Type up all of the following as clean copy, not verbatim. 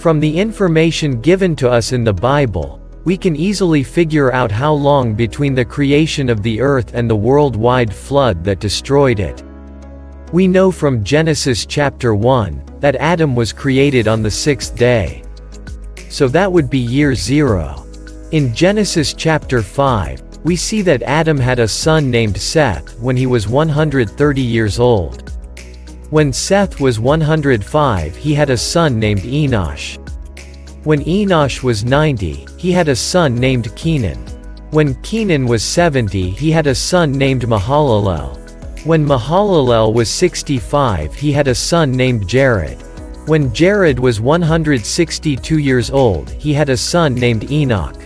From the information given to us in the Bible, we can easily figure out how long between the creation of the earth and the worldwide flood that destroyed it. We know from Genesis chapter 1, that Adam was created on the sixth day. So that would be year 0. In Genesis chapter 5, we see that Adam had a son named Seth when he was 130 years old. When Seth was 105, he had a son named Enosh. When Enosh was 90, he had a son named Kenan. When Kenan was 70, he had a son named Mahalalel. When Mahalalel was 65, he had a son named Jared. When Jared was 162 years old, he had a son named Enoch.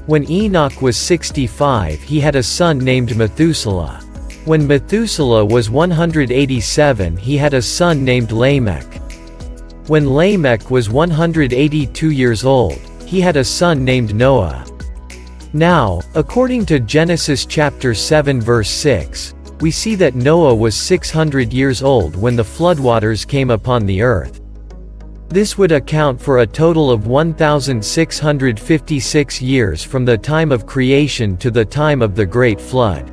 When Enoch was 65, he had a son named Methuselah. When Methuselah was 187, he had a son named Lamech. When Lamech was 182 years old, he had a son named Noah. Now, according to Genesis chapter 7 verse 6, we see that Noah was 600 years old when the floodwaters came upon the earth. This would account for a total of 1,656 years from the time of creation to the time of the Great Flood.